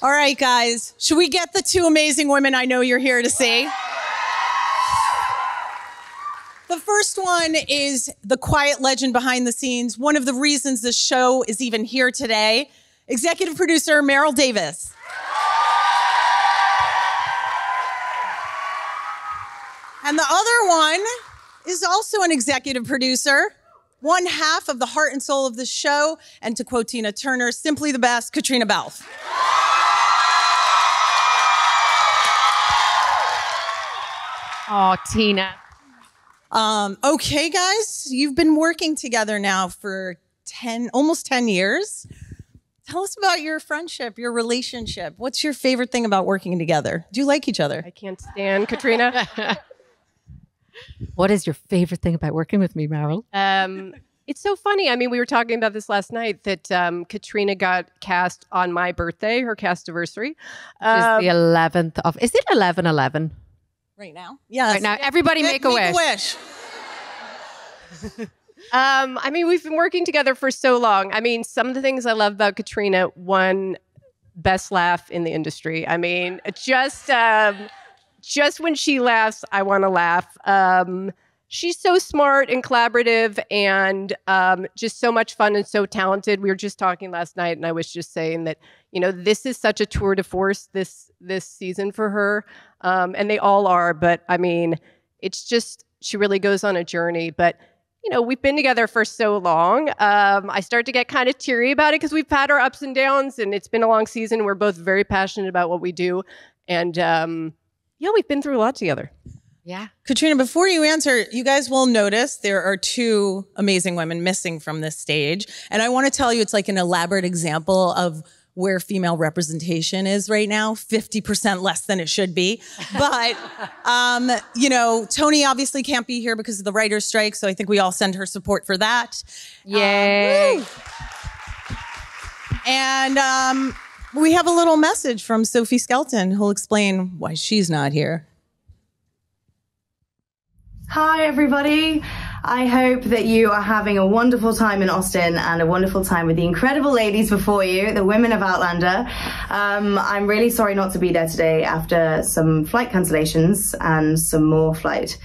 All right, guys, should we get the two amazing women I know you're here to see? The first one is the quiet legend behind the scenes, one of the reasons this show is even here today, executive producer Maril Davis. And the other one is also an executive producer, one half of the heart and soul of the show, and to quote Tina Turner, simply the best, Caitriona Balfe. Oh, Tina. Okay, guys, you've been working together now for almost 10 years. Tell us about your friendship, your relationship. What's your favorite thing about working together? Do you like each other? I can't stand Caitriona. What is your favorite thing about working with me, Maril? It's so funny. I mean, we were talking about this last night that Caitriona got cast on my birthday, her cast-iversary. It's the 11th of... Is it 11/11? Right now? Yes. Right now, everybody make a wish. I mean, we've been working together for so long. I mean, some of the things I love about Caitriona, one, best laugh in the industry. I mean, just when she laughs, I want to laugh. She's so smart and collaborative and just so much fun and so talented. We were just talking last night, and I was just saying that, you know, this is such a tour de force this season for her. And they all are, but I mean, it's just, she really goes on a journey. But, you know, we've been together for so long. I start to get kind of teary about it because we've had our ups and downs, and it's been a long season. We're both very passionate about what we do. And yeah, we've been through a lot together. Yeah. Caitriona, before you answer, you guys will notice there are two amazing women missing from this stage. And I want to tell you, it's like an elaborate example of where female representation is right now, 50% less than it should be. But, you know, Tony obviously can't be here because of the writer's strike, so I think we all send her support for that. Yay. And we have a little message from Sophie Skelton, who'll explain why she's not here. Hi, everybody. I hope that you are having a wonderful time in Austin and a wonderful time with the incredible ladies before you, the women of Outlander. I'm really sorry not to be there today after some flight cancellations and some more flight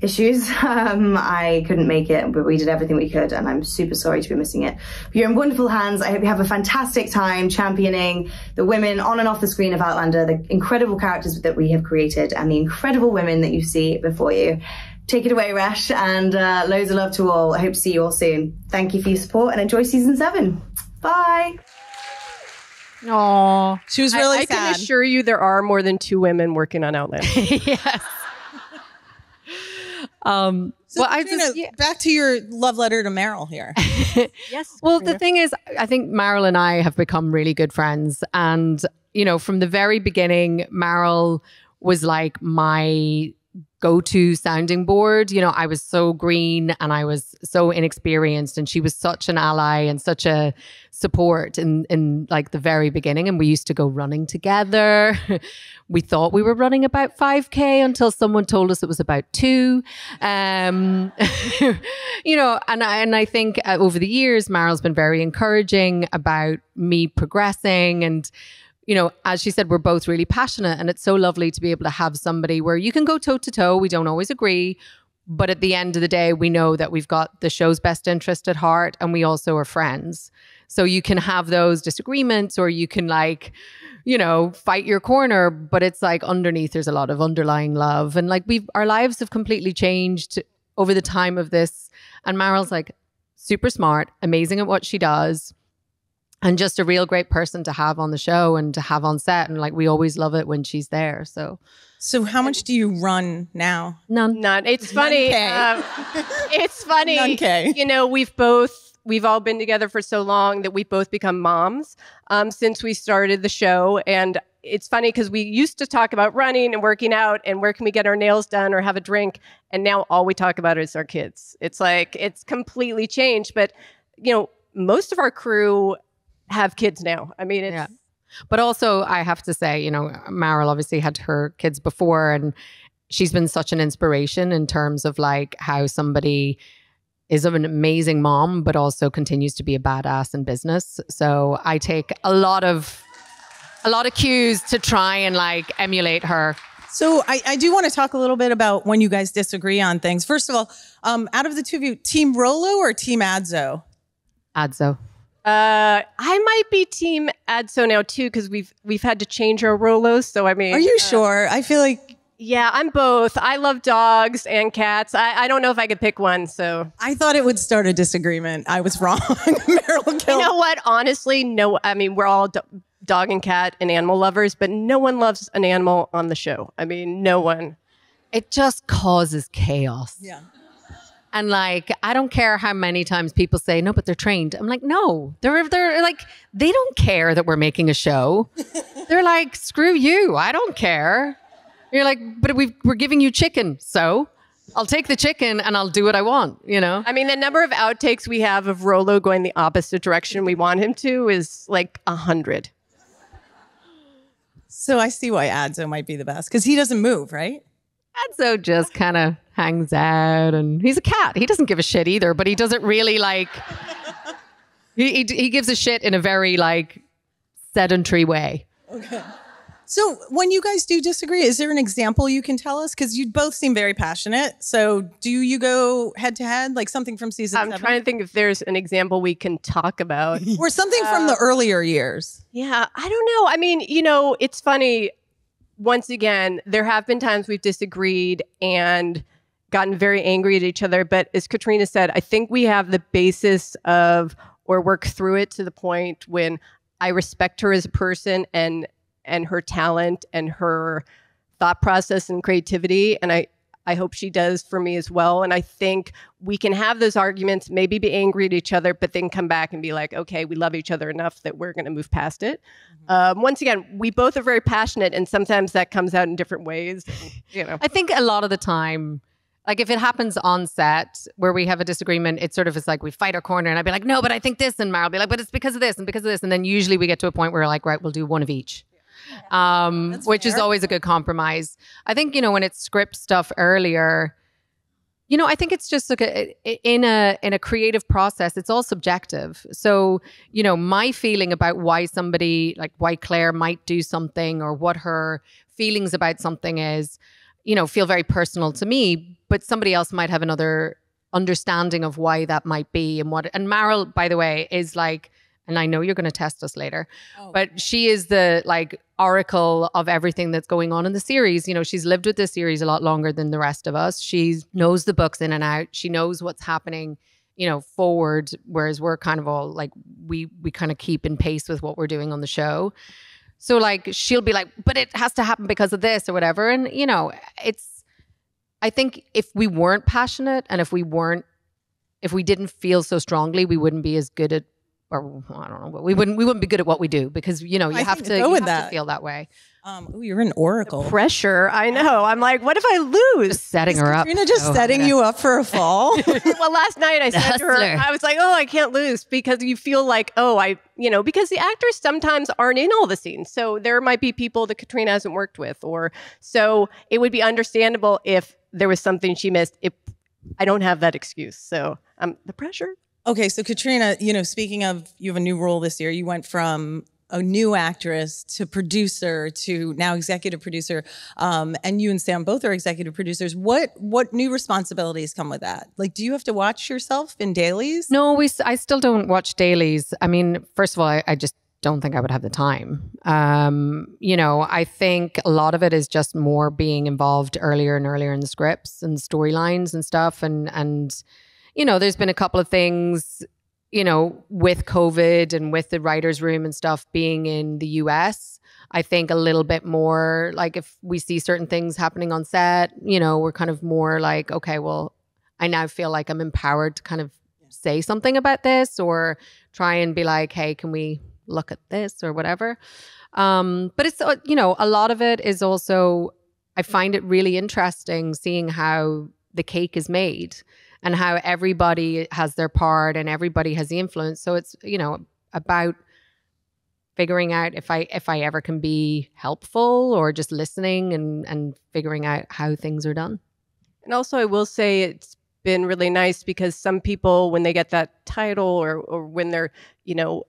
issues. I couldn't make it, but we did everything we could, and I'm super sorry to be missing it. But you're in wonderful hands. I hope you have a fantastic time championing the women on and off the screen of Outlander, the incredible characters that we have created, and the incredible women that you see before you. Take it away, Resh, and loads of love to all. I hope to see you all soon. Thank you for your support and enjoy season 7. Bye. Aww. She was really sad. I can assure you there are more than 2 women working on Outlander. Yes. So well, back to your love letter to Maril here. Yes. Well, the thing is, I think Maril and I have become really good friends. And, you know, from the very beginning, Maril was like my go-to sounding board. You know, I was so green and I was so inexperienced, and she was such an ally and such a support in like the very beginning. And we used to go running together. We thought we were running about 5K until someone told us it was about 2. You know, and I think over the years, Maril's been very encouraging about me progressing. And you know, as she said, we're both really passionate, and it's so lovely to be able to have somebody where you can go toe to toe. We don't always agree, but at the end of the day, we know that we've got the show's best interest at heart, and we also are friends. So you can have those disagreements, or you can, like, you know, fight your corner, but it's like underneath there's a lot of underlying love. And like our lives have completely changed over the time of this. And Maril's like super smart, amazing at what she does, and just a real great person to have on the show and to have on set. And like, we always love it when she's there. So how much do you run now? None. It's funny. It's funny. None. You know, we've all been together for so long that we've both become moms since we started the show. And it's funny because we used to talk about running and working out and where can we get our nails done or have a drink. And now all we talk about is our kids. It's like, it's completely changed. But, you know, most of our crew have kids now. I mean, it's... Yeah. But also, I have to say, you know, Maril obviously had her kids before, and she's been such an inspiration in terms of like how somebody is an amazing mom, but also continues to be a badass in business. So I take a lot of a lot of cues to try and like emulate her. So I do want to talk a little bit about when you guys disagree on things. First of all, out of the two of you, Team Rolo or Team Adzo? Adzo. I might be Team Adso now too, because we've had to change our Rolos. So I mean, are you sure? I feel like yeah, I'm both. I love dogs and cats. I don't know if I could pick one. So I thought it would start a disagreement. I was wrong. Meryl killed. You know what? Honestly, no. I mean, we're all dog and cat and animal lovers, but no one loves an animal on the show. I mean, no one. It just causes chaos. Yeah. And like, I don't care how many times people say, no, but they're trained. I'm like, no, they're like, they don't care that we're making a show. They're like, screw you. I don't care. You're like, but we're giving you chicken. So I'll take the chicken and I'll do what I want, you know? I mean, the number of outtakes we have of Rolo going the opposite direction we want him to is like 100. So I see why Adzo might be the best, because he doesn't move, right? Adzo just kind of hangs out, and he's a cat. He doesn't give a shit either, but he doesn't really like, he gives a shit in a very like sedentary way. Okay. So when you guys do disagree, is there an example you can tell us? Because you both seem very passionate. So do you go head to head, like something from season 7? I'm trying to think if there's an example we can talk about. Or something from the earlier years. Yeah, I don't know. I mean, you know, it's funny. Once again, there have been times we've disagreed and gotten very angry at each other. But as Caitriona said, I think we have the basis of, or work through it to the point when I respect her as a person and her talent and her thought process and creativity. And I hope she does for me as well. And I think we can have those arguments, maybe be angry at each other, but then come back and be like, okay, we love each other enough that we're going to move past it. Once again, we both are very passionate, and sometimes that comes out in different ways. You know, I think a lot of the time, like if it happens on set where we have a disagreement, it's sort of, it's like we fight our corner, and I'd be like, no, but I think this, and Maril will be like, but it's because of this and because of this. And then usually we get to a point where we're like, right, we'll do one of each. Which is always a good compromise. I think, you know, when it's script stuff earlier, you know, I think it's just like in a creative process, it's all subjective. So, you know, my feeling about why somebody, like why Claire might do something or what her feelings about something is, you know, feel very personal to me, but somebody else might have another understanding of why that might be. And Maril, by the way, is like, and I know you're going to test us later, but she is the like oracle of everything that's going on in the series. You know, she's lived with this series a lot longer than the rest of us. She knows the books in and out. She knows what's happening, you know, forward, whereas we're kind of all like, we kind of keep in pace with what we're doing on the show. So like, she'll be like, but it has to happen because of this or whatever. And, you know, I think if we weren't passionate and if we didn't feel so strongly, we wouldn't be as good at, or I don't know, but we wouldn't be good at what we do, because, you know, you have to feel that way. You're an oracle. The pressure. I know. I'm like, what if I lose? Just setting her up. Caitriona just setting you up for a fall. Well, last night I said to her, I was like, oh, I can't lose, because you feel like, because the actors sometimes aren't in all the scenes. So there might be people that Caitriona hasn't worked with, so it would be understandable if there was something she missed. If I don't have that excuse. So the pressure. Okay, so Caitriona, you know, speaking of, you have a new role this year. You went from a new actress to producer to now executive producer, and you and Sam both are executive producers. What new responsibilities come with that? Like, do you have to watch yourself in dailies? No, I still don't watch dailies. I mean, first of all, I just don't think I would have the time. You know, I think a lot of it is just more being involved earlier and earlier in the scripts and storylines and stuff, and you know, there's been a couple of things, you know, with COVID and with the writer's room and stuff being in the US. I think a little bit more like if we see certain things happening on set, you know, we're kind of more like, okay, well, I now feel like I'm empowered to kind of say something about this or try and be like, hey, can we look at this or whatever? But it's, you know, a lot of it is also, I find it really interesting seeing how the cake is made and how everybody has their part and everybody has the influence. So it's, you know, about figuring out if I ever can be helpful or just listening and figuring out how things are done. And also I will say it's been really nice because some people, when they get that title or when they're, you know,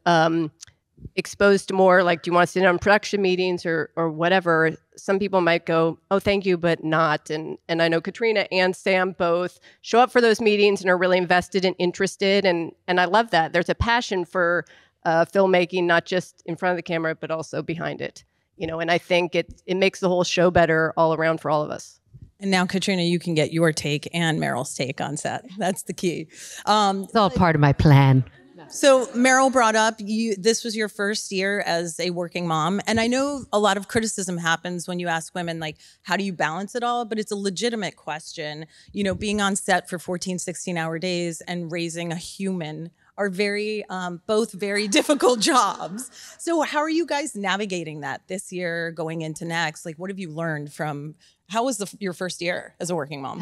exposed to more, like, do you want to sit in on production meetings or whatever, some people might go, oh, thank you, but not. And I know Caitriona and Sam both show up for those meetings and are really invested and interested. And I love that. There's a passion for filmmaking, not just in front of the camera, but also behind it. You know, and I think it makes the whole show better all around for all of us. And now, Caitriona, you can get your take and Maril's take on set. That's the key. It's all part of my plan. So Maril brought up, this was your first year as a working mom. And I know a lot of criticism happens when you ask women, like, how do you balance it all? But it's a legitimate question. You know, being on set for 14, 16-hour days and raising a human are both very difficult jobs. So how are you guys navigating that this year going into next? Like, what have you learned how was your first year as a working mom?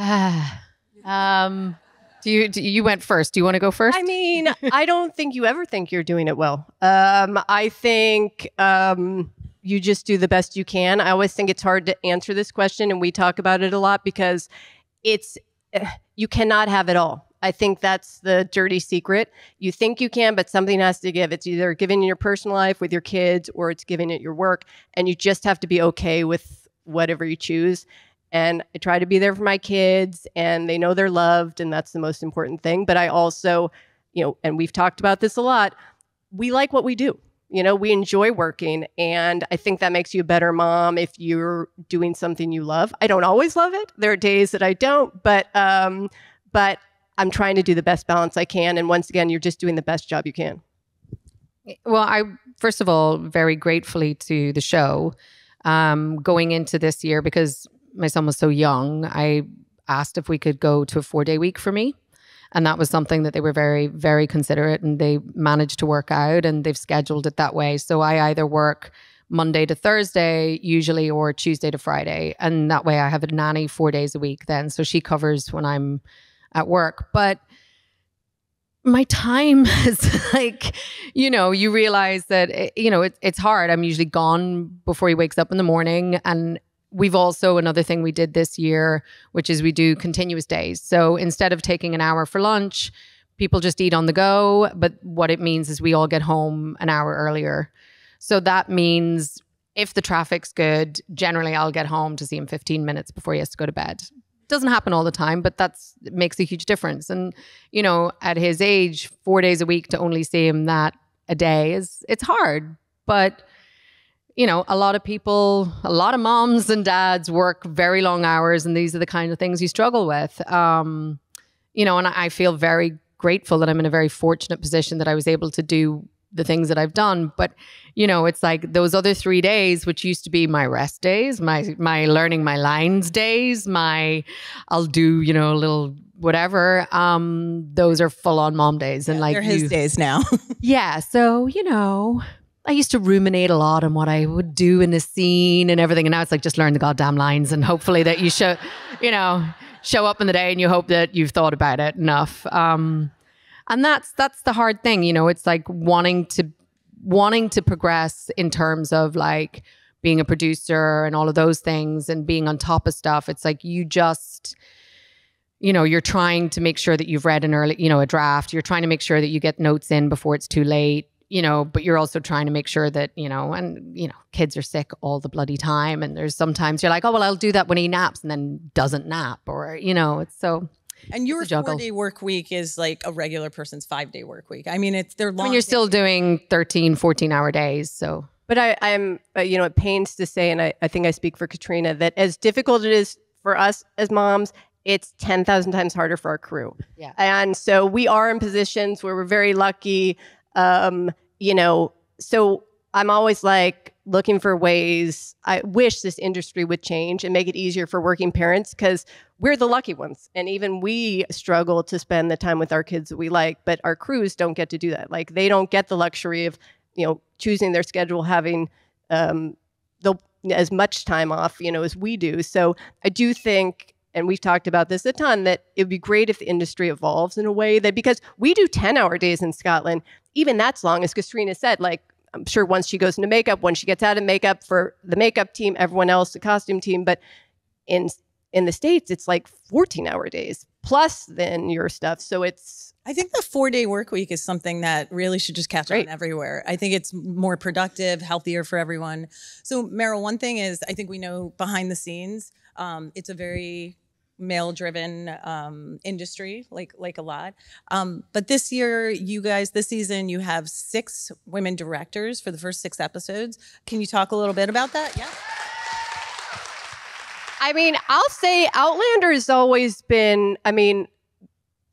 You went first. Do you want to go first? I mean, I don't think you ever think you're doing it well. I think you just do the best you can. I always think it's hard to answer this question, and we talk about it a lot because you cannot have it all. I think that's the dirty secret. You think you can, but something has to give. It's either giving in your personal life with your kids or it's giving it your work, and you just have to be okay with whatever you choose. And I try to be there for my kids, and they know they're loved, and that's the most important thing. But I also, you know, and we've talked about this a lot, we like what we do. You know, we enjoy working, and I think that makes you a better mom if you're doing something you love. I don't always love it. There are days that I don't, but I'm trying to do the best balance I can. And once again, you're just doing the best job you can. Well, I, first of all, very gratefully to the show going into this year, because my son was so young, I asked if we could go to a 4-day week for me. And that was something that they were very, very considerate, and they managed to work out, and they've scheduled it that way. So I either work Monday to Thursday usually, or Tuesday to Friday. And that way I have a nanny 4 days a week then. So she covers when I'm at work. But my time is like, you know, you realize that, it's hard. I'm usually gone before he wakes up in the morning. And we've also, another thing we did this year, which is we do continuous days. So instead of taking an hour for lunch, people just eat on the go. But what it means is we all get home an hour earlier. So that means if the traffic's good, generally I'll get home to see him 15 minutes before he has to go to bed. Doesn't happen all the time, but it makes a huge difference. And, you know, at his age, 4 days a week to only see him that a day it's hard. But, you know, a lot of moms and dads work very long hours, and these are the kind of things you struggle with. You know, and I feel very grateful that I'm in a very fortunate position that I was able to do the things that I've done. But, you know, it's like those other 3 days, which used to be my rest days, my learning my lines days, I'll do, you know, a little whatever. Those are full on mom days. And like they're his days now. Yeah. So, you know, I used to ruminate a lot on what I would do in a scene and everything. And now it's like, just learn the goddamn lines, and hopefully that you show up in the day and you hope that you've thought about it enough. And that's the hard thing, you know. It's like wanting to progress in terms of like being a producer and all of those things and being on top of stuff. It's like you just, you know, you're trying to make sure that you've read a draft. You're trying to make sure that you get notes in before it's too late, you know, but you're also trying to make sure that, you know, and, you know, kids are sick all the bloody time. And there's sometimes you're like, oh, well, I'll do that when he naps, and then doesn't nap, or, you know, it's so... And your 4-day work week is like a regular person's 5-day work week. I mean, they're long. I mean, you're still doing 13, 14-hour days. So, but I'm, you know, it pains to say, and I think I speak for Caitriona, that as difficult it is for us as moms, it's 10,000 times harder for our crew. Yeah. And so we are in positions where we're very lucky, you know, so I'm always like looking for ways. I wish this industry would change and make it easier for working parents, because we're the lucky ones. And even we struggle to spend the time with our kids that we like, but our crews don't get to do that. Like, they don't get the luxury of, you know, choosing their schedule, having as much time off, you know, as we do. So I do think, and we've talked about this a ton, that it would be great if the industry evolves in a way that, because we do 10-hour days in Scotland, even that's long, as Caitriona said. Like, I'm sure once she goes into makeup, when she gets out of makeup for the makeup team, everyone else, the costume team. But in the States, it's like 14-hour days plus then your stuff. So it's, I think the 4-day work week is something that really should just catch on everywhere. I think it's more productive, healthier for everyone. So Maril, one thing is, I think we know behind the scenes, it's a very male-driven industry, like a lot. But this year, you guys, this season, you have 6 women directors for the first 6 episodes. Can you talk a little bit about that? Yeah. I mean, I'll say Outlander has always been, I mean,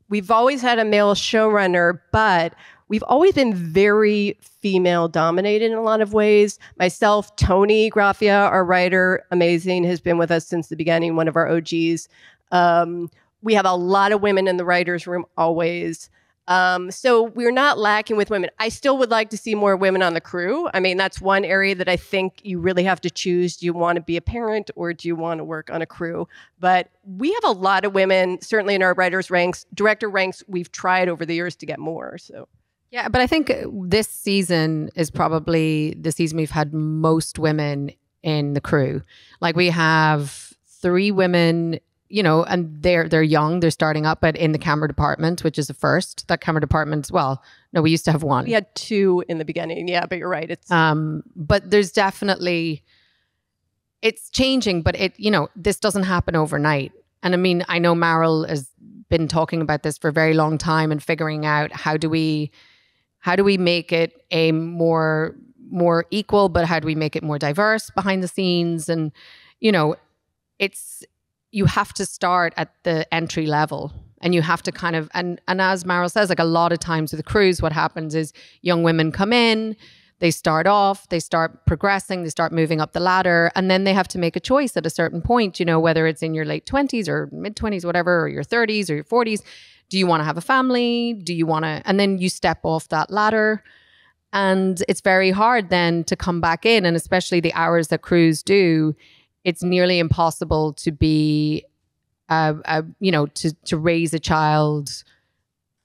we've always had a male showrunner, but we've always been very female dominated in a lot of ways. Myself, Tony Graffia, our writer, amazing, has been with us since the beginning, one of our OGs. We have a lot of women in the writer's room always. So we're not lacking with women. I still would like to see more women on the crew. I mean, that's one area that I think you really have to choose. Do you want to be a parent or do you want to work on a crew? But we have a lot of women, certainly in our writers' ranks, director ranks. We've tried over the years to get more. So. Yeah, but I think this season is probably the season we've had most women in the crew. Like we have 3 women, you know, and they're young, they're starting up, but in the camera department, which is the first. That camera department, well, no, we used to have 1. We had 2 in the beginning, yeah, but you're right. It's but there's definitely, it's changing, but it, you know, this doesn't happen overnight. And I mean, I know Maril has been talking about this for a very long time and figuring out how do we make it a more equal, but how do we make it more diverse behind the scenes? And, you know, you have to start at the entry level and you have to kind of, and as Maril says, like a lot of times with the crews, what happens is young women come in, they start off, they start progressing, they start moving up the ladder, and then they have to make a choice at a certain point, you know, whether it's in your late 20s or mid 20s, whatever, or your 30s or your 40s. Do you want to have a family? Do you want to, and then you step off that ladder. And it's very hard then to come back in. And especially the hours that crews do, it's nearly impossible to be, you know, to raise a child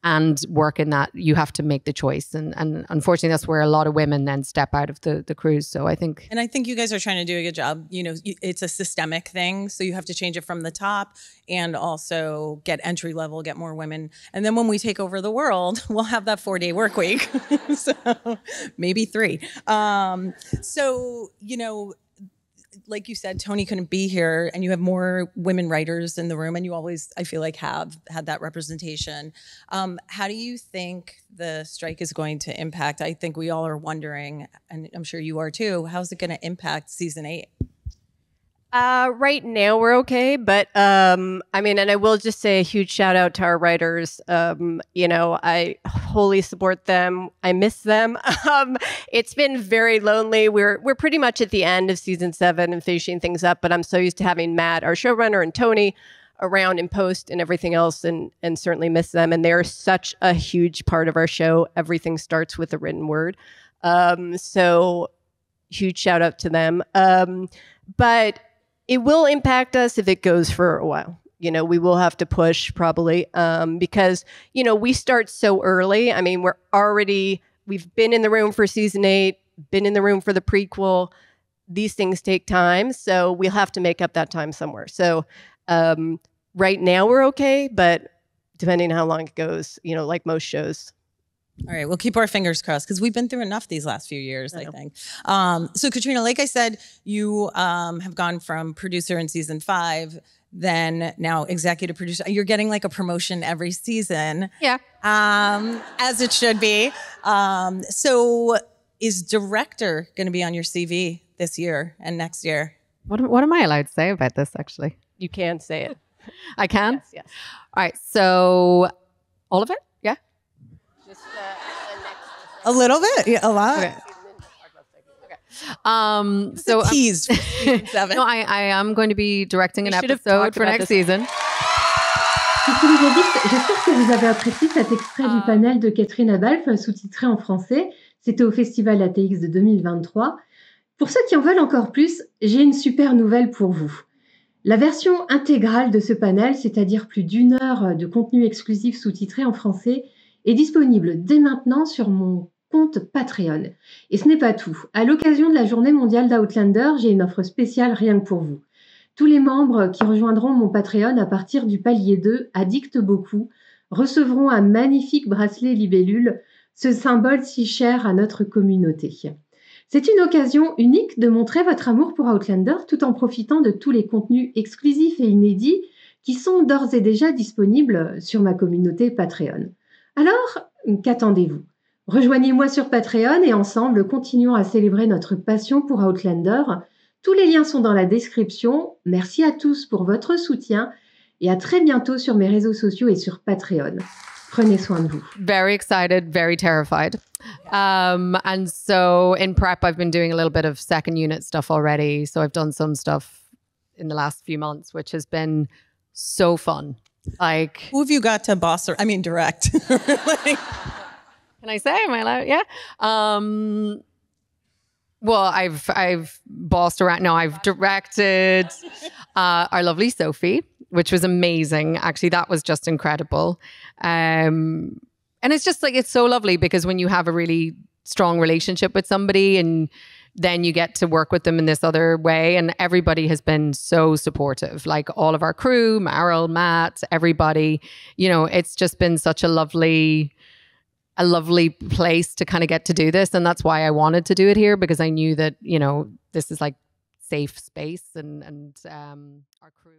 and work in that. You have to make the choice. And unfortunately, that's where a lot of women then step out of the crews. So I think. And I think you guys are trying to do a good job. You know, it's a systemic thing. So you have to change it from the top and also get entry level, get more women. And then when we take over the world, we'll have that 4-day work week. So maybe 3. So, you know, like you said, Tony couldn't be here and you have more women writers in the room and you always, I feel like, have had that representation. How do you think the strike is going to impact? I think we all are wondering, and I'm sure you are too, how's it going to impact season 8? Right now we're okay, but I mean, and I will just say a huge shout out to our writers. You know, I wholly support them. I miss them. It's been very lonely. We're pretty much at the end of season 7 and finishing things up, but I'm so used to having Matt, our showrunner, and Tony around in post and everything else, and certainly miss them. And they're such a huge part of our show. Everything starts with a written word. So huge shout out to them. But it will impact us if it goes for a while. You know, we will have to push probably because, you know, we start so early. I mean, we've been in the room for season 8, been in the room for the prequel. These things take time. So we'll have to make up that time somewhere. So right now we're okay, but depending on how long it goes, you know, like most shows. All right, we'll keep our fingers crossed because we've been through enough these last few years, I think. So Caitríona, like I said, you have gone from producer in season 5, then now executive producer. You're getting like a promotion every season. Yeah. As it should be. So is director going to be on your CV this year and next year? What am I allowed to say about this, actually? You can say it. I can? Yes. All right, so all of it? Yeah? Just a little bit, yeah, a lot. Okay. So tease. No, I am going to be directing an episode for next season. J'espère que vous avez apprécié cet extrait du panel de Caitriona Balfe sous-titré en français. C'était au Festival ATX de 2023. Pour ceux qui en veulent encore plus, j'ai une super nouvelle pour vous. La version intégrale de ce panel, c'est-à-dire plus d'1 heure de contenu exclusif sous-titré en français, est disponible dès maintenant sur mon compte Patreon. Et ce n'est pas tout. À l'occasion de la journée mondiale d'Outlander, j'ai une offre spéciale rien que pour vous. Tous les membres qui rejoindront mon Patreon à partir du palier 2 Addict beaucoup recevront un magnifique bracelet libellule, ce symbole si cher à notre communauté. C'est une occasion unique de montrer votre amour pour Outlander tout en profitant de tous les contenus exclusifs et inédits qui sont d'ores et déjà disponibles sur ma communauté Patreon. Alors, qu'attendez-vous? Rejoignez-moi sur Patreon et ensemble, continuons à célébrer notre passion pour Outlander. Tous les liens sont dans la description. Merci à tous pour votre soutien et à très bientôt sur mes réseaux sociaux et sur Patreon. Prenez soin de vous. Very excited, very terrified. And so in prep, I've been doing a little bit of second unit stuff already. So I've done some stuff in the last few months, which has been so fun. Like, who have you got to boss or direct? Like, can I say? Am I allowed? Yeah. Well, I've bossed around. No, I've directed our lovely Sophie, which was amazing. Actually, that was just incredible. And it's just like, it's so lovely because when you have a really strong relationship with somebody and then you get to work with them in this other way, and everybody has been so supportive, like all of our crew, Maril, Matt, everybody, you know, it's just been such a lovely place to kind of get to do this. And that's why I wanted to do it here, because I knew that, you know, this is like safe space and our crew.